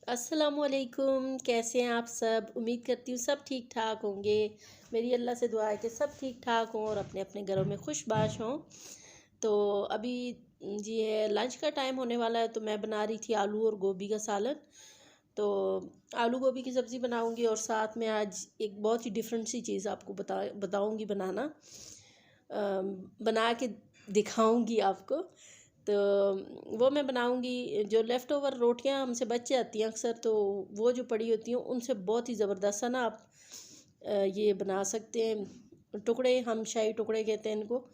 अस्सलामुअलैकुम, कैसे हैं आप सब? उम्मीद करती हूँ सब ठीक ठाक होंगे। मेरी अल्लाह से दुआ है कि सब ठीक ठाक हों और अपने अपने घरों में खुशबाश हों। तो अभी जी है लंच का टाइम होने वाला है, तो मैं बना रही थी आलू और गोभी का सालन। तो आलू गोभी की सब्ज़ी बनाऊंगी और साथ में आज एक बहुत ही डिफरेंट सी चीज़ आपको बताऊंगी बनाना। बना के दिखाऊंगी आपको। तो वो मैं बनाऊंगी। जो लेफ़्ट ओवर रोटियां हमसे बच जाती हैं अक्सर, तो वो जो पड़ी होती हैं उनसे बहुत ही ज़बरदस्त सा ना आप ये बना सकते हैं। टुकड़े, हम शाही टुकड़े कहते हैं इनको।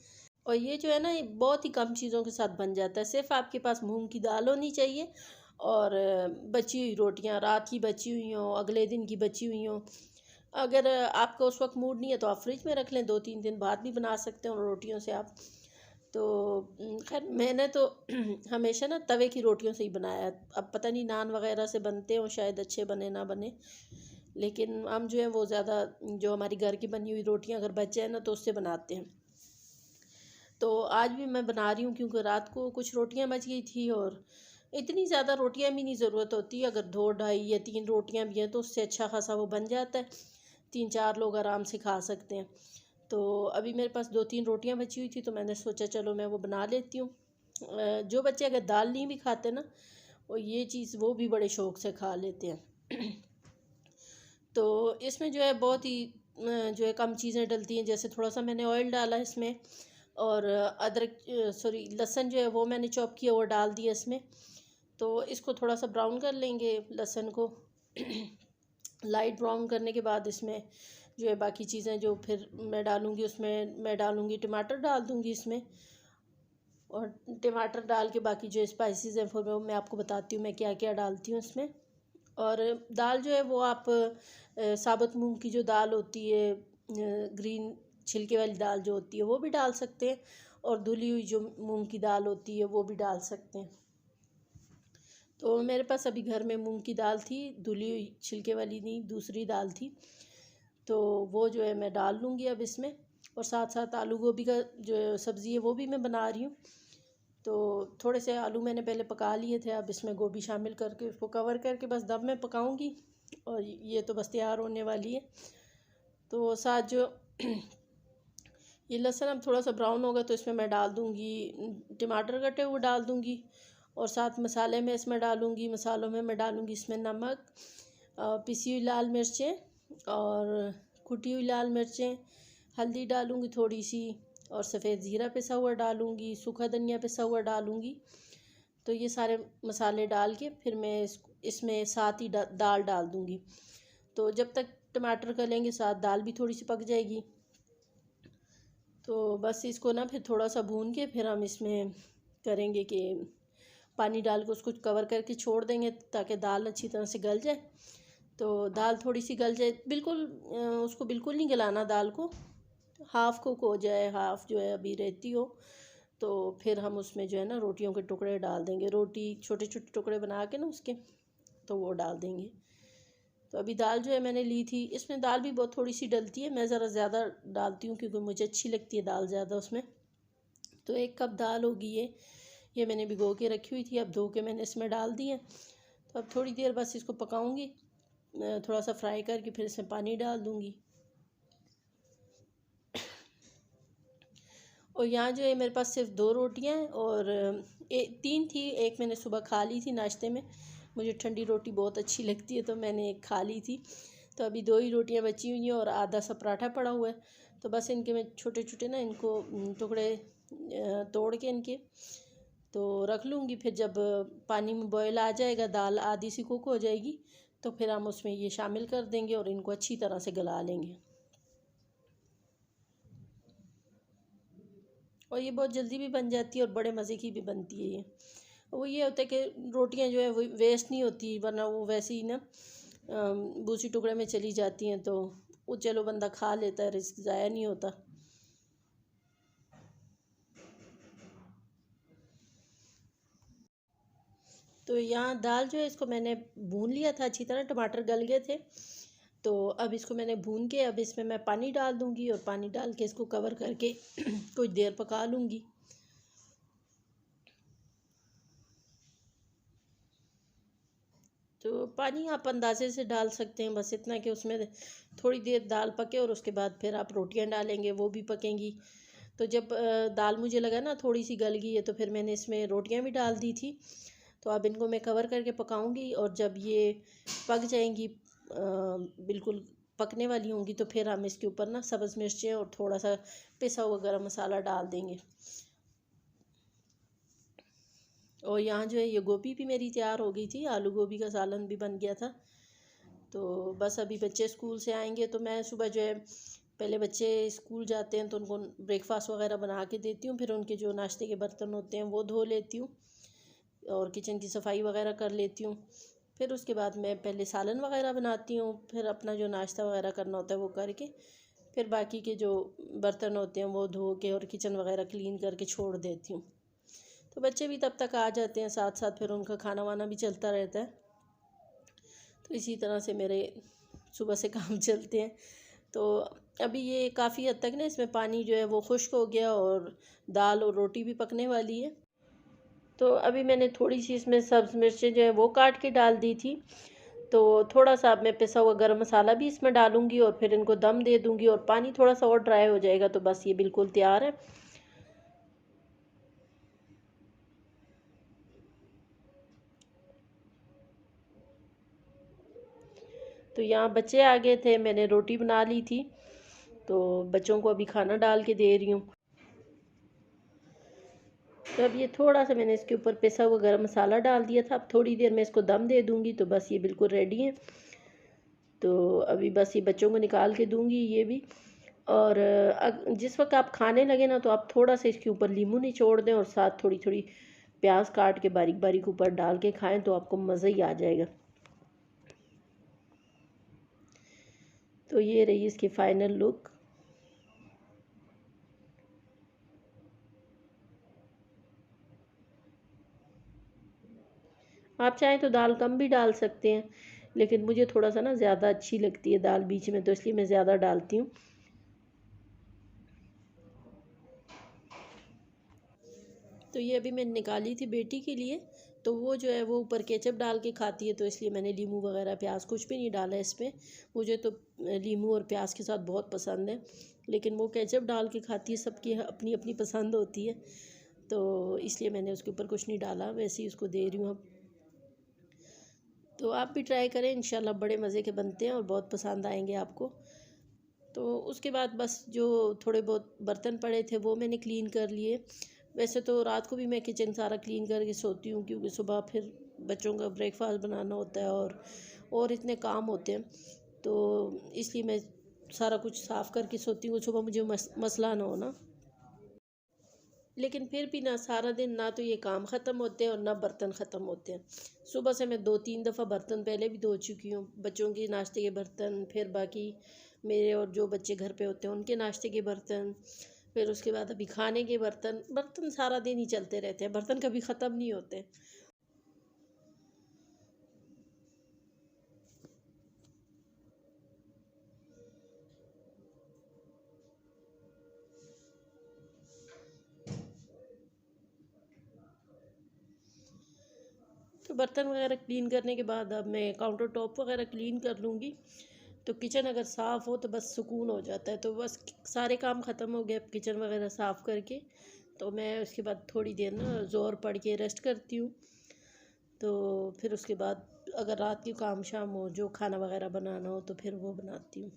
और ये जो है ना, ये बहुत ही कम चीज़ों के साथ बन जाता है। सिर्फ आपके पास मूंग की दाल होनी चाहिए और बची हुई रोटियां, रात की बची हुई हों, अगले दिन की बची हुई हों। अगर आपका उस वक्त मूड नहीं है तो आप फ्रिज में रख लें, 2-3 दिन बाद भी बना सकते हैं उन रोटियों से आप। तो खैर मैंने तो हमेशा ना तवे की रोटियों से ही बनाया है। अब पता नहीं नान वगैरह से बनते हो, शायद अच्छे बने ना बने, लेकिन हम जो है वो ज़्यादा जो हमारी घर की बनी हुई रोटियां अगर बच जाए ना तो उससे बनाते हैं। तो आज भी मैं बना रही हूँ क्योंकि रात को कुछ रोटियां बच गई थी और इतनी ज़्यादा रोटियां भी नहीं ज़रूरत होती। अगर 2, 2.5 या 3 रोटियां भी हैं तो उससे अच्छा खासा वो बन जाता है। 3-4 लोग आराम से खा सकते हैं। तो अभी मेरे पास 2-3 रोटियां बची हुई थी, तो मैंने सोचा चलो मैं वो बना लेती हूँ। जो बच्चे अगर दाल नहीं भी खाते ना, और ये चीज़ वो भी बड़े शौक से खा लेते हैं। तो इसमें जो है बहुत ही जो है कम चीज़ें डलती हैं। जैसे थोड़ा सा मैंने ऑयल डाला इसमें, और अदरक, सॉरी, लहसुन जो है वो मैंने चॉप किया वो डाल दिया इसमें। तो इसको थोड़ा सा ब्राउन कर लेंगे लहसुन को। लाइट ब्राउन करने के बाद इसमें जो है बाकी चीज़ें जो फिर मैं डालूँगी, उसमें मैं डालूँगी टमाटर डाल दूँगी इसमें। और टमाटर डाल के बाकी जो स्पाइसेस हैं फिर वो मैं आपको बताती हूँ मैं क्या क्या डालती हूँ इसमें। और दाल जो है वो आप साबुत मूंग की जो दाल होती है, ग्रीन छिलके वाली दाल जो होती है वो भी डाल सकते हैं, और धुली हुई जो मूंग की दाल होती है वो भी डाल सकते हैं। तो मेरे पास अभी घर में मूंग की दाल थी, धुली हुई, छिलके वाली नहीं, दूसरी दाल थी। तो वो जो है मैं डाल लूँगी अब इसमें। और साथ साथ आलू गोभी का जो सब्ज़ी है वो भी मैं बना रही हूँ। तो थोड़े से आलू मैंने पहले पका लिए थे, अब इसमें गोभी शामिल करके उसको कवर करके बस दम में पकाऊंगी। और ये तो बस तैयार होने वाली है। तो साथ जो ये लहसुन अब थोड़ा सा ब्राउन होगा तो इसमें मैं डाल दूँगी टमाटर कटे हुए डाल दूँगी। और साथ मसाले में इसमें डालूँगी, मसालों में मैं डालूँगी इसमें नमक, पिसी हुई लाल मिर्चें और कुटी हुई लाल मिर्चें, हल्दी डालूँगी थोड़ी सी, और सफ़ेद ज़ीरा पिसा हुआ डालूँगी, सूखा धनिया पिसा हुआ डालूँगी। तो ये सारे मसाले डाल के फिर मैं इसमें साथ ही दाल डाल दूँगी। तो जब तक टमाटर गलेंगे साथ दाल भी थोड़ी सी पक जाएगी। तो बस इसको ना फिर थोड़ा सा भून के फिर हम इसमें करेंगे कि पानी डाल के उसको कवर करके छोड़ देंगे ताकि दाल अच्छी तरह से गल जाए। तो दाल थोड़ी सी गल जाए, बिल्कुल उसको बिल्कुल नहीं गलाना दाल को, हाफ़ कुक हो जाए, हाफ़ जो है अभी रहती हो। तो फिर हम उसमें जो है ना रोटियों के टुकड़े डाल देंगे, रोटी छोटे छोटे टुकड़े बना के ना उसके, तो वो डाल देंगे। तो अभी दाल जो है मैंने ली थी, इसमें दाल भी बहुत थोड़ी सी डलती है, मैं ज़रा ज़्यादा डालती हूँ क्योंकि मुझे अच्छी लगती है दाल ज़्यादा उसमें। तो 1 कप दाल होगी ये मैंने भिगो के रखी हुई थी, अब धो के मैंने इसमें डाल दी है। तो अब थोड़ी देर बस इसको पकाऊंगी, थोड़ा सा फ्राई करके फिर इसमें पानी डाल दूँगी। और यहाँ जो है मेरे पास सिर्फ 2 रोटियाँ हैं, और 3 थी, एक मैंने सुबह खा ली थी नाश्ते में। मुझे ठंडी रोटी बहुत अच्छी लगती है तो मैंने एक खा ली थी। तो अभी 2 ही रोटियाँ बची हुई हैं और आधा सा पराठा पड़ा हुआ है। तो बस इनके मैं छोटे छोटे ना इनको टुकड़े तोड़ के इनके तो रख लूँगी। फिर जब पानी में बॉयल आ जाएगा, दाल आधी सी कुक हो जाएगी, तो फिर हम उसमें ये शामिल कर देंगे और इनको अच्छी तरह से गला लेंगे। और ये बहुत जल्दी भी बन जाती है और बड़े मज़े की भी बनती है ये। वो ये होता है कि रोटियां जो है वो वेस्ट नहीं होती, वरना वो वैसे ही ना भूसी टुकड़े में चली जाती हैं, तो वो चलो बंदा खा लेता है, रिस्क ज़ाया नहीं होता। तो यहाँ दाल जो है इसको मैंने भून लिया था अच्छी तरह, टमाटर गल गए थे। तो अब इसको मैंने भून के अब इसमें मैं पानी डाल दूँगी, और पानी डाल के इसको कवर करके कुछ देर पका लूँगी। तो पानी आप अंदाजे से डाल सकते हैं, बस इतना कि उसमें थोड़ी देर दाल पके और उसके बाद फिर आप रोटियां डालेंगे, वो भी पकेंगी। तो जब दाल मुझे लगा ना थोड़ी सी गल गई है, तो फिर मैंने इसमें रोटियां भी डाल दी थी। तो अब इनको मैं कवर करके पकाऊंगी, और जब ये पक जाएंगी, बिल्कुल पकने वाली होंगी, तो फिर हम इसके ऊपर ना सब्ज़ मिर्चें और थोड़ा सा पिसा हुआ गरम मसाला डाल देंगे। और यहाँ जो है ये गोभी भी मेरी तैयार हो गई थी, आलू गोभी का सालन भी बन गया था। तो बस अभी बच्चे स्कूल से आएंगे, तो मैं सुबह जो है पहले बच्चे स्कूल जाते हैं तो उनको ब्रेकफास्ट वगैरह बना के देती हूँ, फिर उनके जो नाश्ते के बर्तन होते हैं वो धो लेती हूँ, और किचन की सफाई वगैरह कर लेती हूँ। फिर उसके बाद मैं पहले सालन वगैरह बनाती हूँ, फिर अपना जो नाश्ता वगैरह करना होता है वो करके फिर बाकी के जो बर्तन होते हैं वो धो के और किचन वगैरह क्लीन करके छोड़ देती हूँ। तो बच्चे भी तब तक आ जाते हैं, साथ साथ फिर उनका खाना वाना भी चलता रहता है। तो इसी तरह से मेरे सुबह से काम चलते हैं। तो अभी ये काफ़ी हद तक ना इसमें पानी जो है वो खुश्क हो गया, और दाल और रोटी भी पकने वाली है। तो अभी मैंने थोड़ी सी इसमें सब्ज़ मिर्चें जो है वो काट के डाल दी थी। तो थोड़ा सा अब मैं पिसा हुआ गरम मसाला भी इसमें डालूंगी, और फिर इनको दम दे दूंगी, और पानी थोड़ा सा और ड्राई हो जाएगा तो बस ये बिल्कुल तैयार है। तो यहाँ बच्चे आ गए थे, मैंने रोटी बना ली थी, तो बच्चों को अभी खाना डाल के दे रही हूँ। तो अब ये थोड़ा सा मैंने इसके ऊपर पिसा हुआ गरम मसाला डाल दिया था, अब थोड़ी देर में इसको दम दे दूँगी, तो बस ये बिल्कुल रेडी है। तो अभी बस ये बच्चों को निकाल के दूँगी ये भी। और जिस वक्त आप खाने लगे ना, तो आप थोड़ा सा इसके ऊपर नींबू निचोड़ दें, और साथ थोड़ी थोड़ी प्याज काट के बारीक बारीक ऊपर डाल के खाएं, तो आपको मज़ा ही आ जाएगा। तो ये रही इसकी फ़ाइनल लुक। आप चाहें तो दाल कम भी डाल सकते हैं, लेकिन मुझे थोड़ा सा ना ज़्यादा अच्छी लगती है दाल बीच में, तो इसलिए मैं ज़्यादा डालती हूँ। तो ये अभी मैंने निकाली थी बेटी के लिए, तो वो जो है वो ऊपर केचप डाल के खाती है, तो इसलिए मैंने नींबू वगैरह प्याज कुछ भी नहीं डाला इसमें। मुझे तो नींबू और प्याज के साथ बहुत पसंद है, लेकिन वो केचप डाल के खाती है, सबकी अपनी अपनी पसंद होती है, तो इसलिए मैंने उसके ऊपर कुछ नहीं डाला, वैसे ही उसको दे रही हूँ अब। तो आप भी ट्राई करें, इंशाल्लाह बड़े मज़े के बनते हैं और बहुत पसंद आएंगे आपको। तो उसके बाद बस जो थोड़े बहुत बर्तन पड़े थे वो मैंने क्लीन कर लिए। वैसे तो रात को भी मैं किचन सारा क्लीन करके सोती हूँ, क्योंकि सुबह फिर बच्चों का ब्रेकफास्ट बनाना होता है, और इतने काम होते हैं, तो इसलिए मैं सारा कुछ साफ़ करके सोती हूँ, सुबह मुझे मसला ना हो ना। लेकिन फिर भी ना सारा दिन ना तो ये काम ख़त्म होते हैं और ना बर्तन ख़त्म होते हैं। सुबह से मैं 2-3 दफ़ा बर्तन पहले भी धो चुकी हूँ, बच्चों के नाश्ते के बर्तन, फिर बाकी मेरे और जो बच्चे घर पे होते हैं उनके नाश्ते के बर्तन, फिर उसके बाद अभी खाने के बर्तन। बर्तन सारा दिन ही चलते रहते हैं, बर्तन कभी ख़त्म नहीं होते। तो बर्तन वगैरह क्लीन करने के बाद अब मैं काउंटर टॉप वगैरह क्लीन कर लूँगी। तो किचन अगर साफ़ हो तो बस सुकून हो जाता है। तो बस सारे काम ख़त्म हो गए अब किचन वगैरह साफ़ करके, तो मैं उसके बाद थोड़ी देर ना ज़ोर पढ़ के रेस्ट करती हूँ। तो फिर उसके बाद अगर रात की काम शाम हो, जो खाना वगैरह बनाना हो, तो फिर वो बनाती हूँ।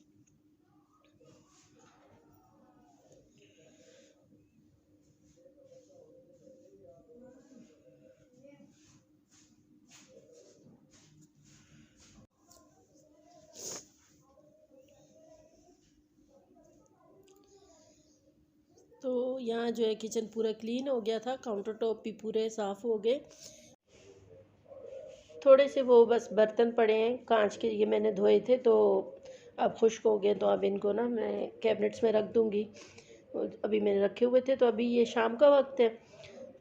तो यहाँ जो है किचन पूरा क्लीन हो गया था, काउंटर टॉप भी पूरे साफ़ हो गए। थोड़े से वो बस बर्तन पड़े हैं कांच के, ये मैंने धोए थे, तो अब खुश्क हो गए, तो अब इनको ना मैं कैबिनेट्स में रख दूँगी। अभी मैंने रखे हुए थे, तो अभी ये शाम का वक्त है,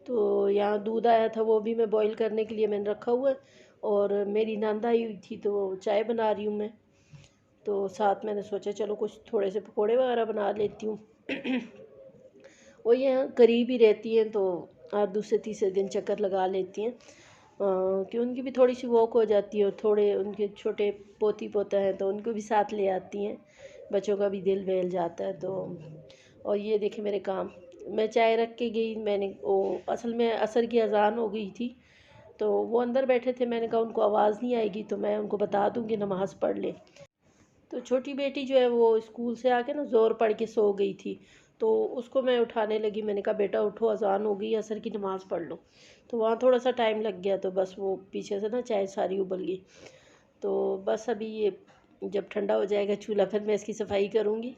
तो यहाँ दूध आया था वो भी मैं बॉईल करने के लिए मैंने रखा हुआ है, और मेरी नंद आई हुई थी तो चाय बना रही हूँ मैं। तो साथ मैंने सोचा चलो कुछ थोड़े से पकोड़े वगैरह बना लेती हूँ। वो यहाँ करीब ही रहती हैं, तो हर दूसरे तीसरे दिन चक्कर लगा लेती हैं। कि उनकी भी थोड़ी सी वॉक हो जाती है और थोड़े उनके छोटे पोती पोता हैं तो उनको भी साथ ले आती हैं, बच्चों का भी दिल बहल जाता है। तो और ये देखे मेरे काम, मैं चाय रख के गई, मैंने वो असल में असर की अजान हो गई थी, तो वो अंदर बैठे थे, मैंने कहा उनको आवाज़ नहीं आएगी तो मैं उनको बता दूँगी नमाज़ पढ़ ले। तो छोटी बेटी जो है वो स्कूल से आके ना ज़ोर पढ़ के सो गई थी, तो उसको मैं उठाने लगी, मैंने कहा बेटा उठो, अजान हो गई, असर की नमाज़ पढ़ लो। तो वहाँ थोड़ा सा टाइम लग गया, तो बस वो पीछे से ना चाय सारी उबल गई। तो बस अभी ये जब ठंडा हो जाएगा चूल्हा, फिर मैं इसकी सफाई करूँगी।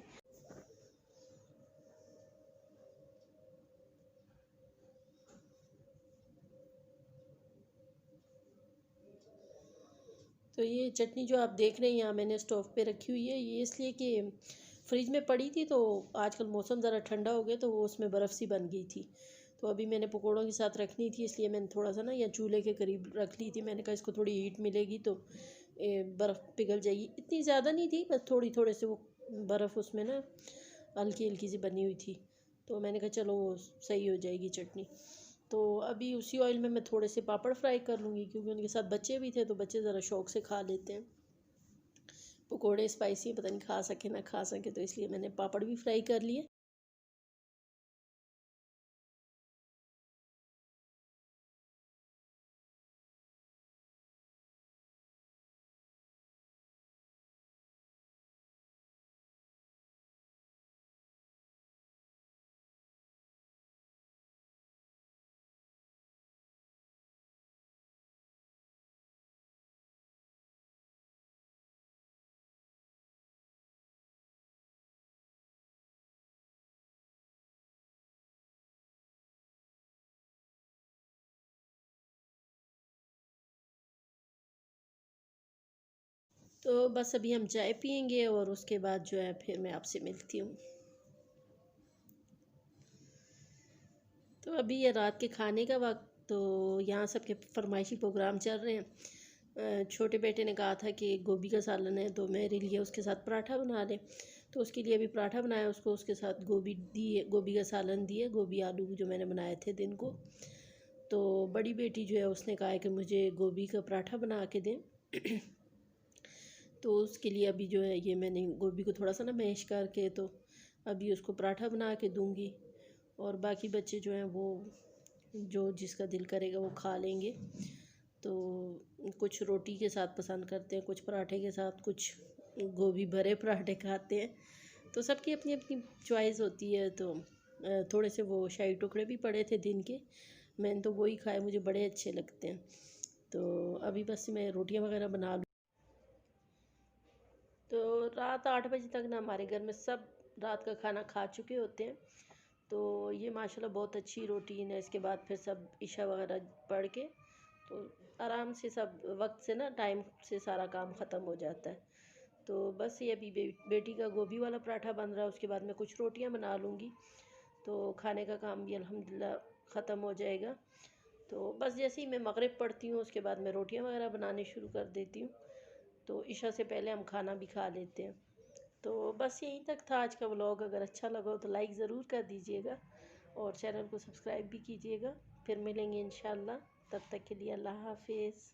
तो ये चटनी जो आप देख रहे हैं यहाँ मैंने स्टोव पे रखी हुई है, ये इसलिए कि फ्रिज में पड़ी थी, तो आजकल मौसम ज़रा ठंडा हो गया तो वो उसमें बर्फ़ सी बन गई थी। तो अभी मैंने पकौड़ों के साथ रखनी थी, इसलिए मैंने थोड़ा सा ना या चूल्हे के करीब रख ली थी, मैंने कहा इसको थोड़ी हीट मिलेगी तो बर्फ़ पिघल जाएगी। इतनी ज़्यादा नहीं थी, बस थोड़ी थोड़े से वो बर्फ़ उसमें ना हल्की हल्की सी बनी हुई थी, तो मैंने कहा चलो वो सही हो जाएगी चटनी। तो अभी उसी ऑयल में मैं थोड़े से पापड़ फ्राई कर लूँगी, क्योंकि उनके साथ बच्चे भी थे तो बच्चे ज़रा शौक से खा लेते हैं। पकोड़े स्पाइसी पता नहीं खा सके ना खा सके, तो इसलिए मैंने पापड़ भी फ्राई कर लिए। तो बस अभी हम चाय पियेंगे और उसके बाद जो है फिर मैं आपसे मिलती हूँ। तो अभी ये रात के खाने का वक्त, तो यहाँ सबके फरमाइशी प्रोग्राम चल रहे हैं। छोटे बेटे ने कहा था कि गोभी का सालन है तो मेरे लिए उसके साथ पराठा बना दे, तो उसके लिए अभी पराठा बनाया उसको, उसके साथ गोभी दी है, गोभी का सालन दिए, गोभी आलू जो मैंने बनाए थे दिन को। तो बड़ी बेटी जो है उसने कहा है कि मुझे गोभी का पराठा बना के दें। तो उसके लिए अभी जो है ये मैंने गोभी को थोड़ा सा ना मैश करके तो अभी उसको पराठा बना के दूंगी। और बाकी बच्चे जो हैं वो जो जिसका दिल करेगा वो खा लेंगे। तो कुछ रोटी के साथ पसंद करते हैं, कुछ पराठे के साथ, कुछ गोभी भरे पराठे खाते हैं। तो सबकी अपनी अपनी चॉइस होती है। तो थोड़े से वो शाही टुकड़े भी पड़े थे दिन के, मैंने तो वही खाए, मुझे बड़े अच्छे लगते हैं। तो अभी बस मैं रोटियां वगैरह बना लूँ। तो रात 8 बजे तक ना हमारे घर में सब रात का खाना खा चुके होते हैं। तो ये माशाल्लाह बहुत अच्छी रूटीन है। इसके बाद फिर सब इशा वगैरह पढ़ के तो आराम से सब वक्त से ना टाइम से सारा काम ख़त्म हो जाता है। तो बस ये अभी बेटी का गोभी वाला पराठा बन रहा है, उसके बाद मैं कुछ रोटियां बना लूँगी, तो खाने का काम भी अल्हम्दुलिल्लाह ख़त्म हो जाएगा। तो बस जैसे ही मैं मगरिब पढ़ती हूँ उसके बाद मैं रोटियां वगैरह बनाने शुरू कर देती हूँ, तो इशा से पहले हम खाना भी खा लेते हैं। तो बस यहीं तक था आज का व्लॉग। अगर अच्छा लगा हो तो लाइक ज़रूर कर दीजिएगा और चैनल को सब्सक्राइब भी कीजिएगा। फिर मिलेंगे इंशाल्लाह, तब तक के लिए अल्लाह हाफिज़।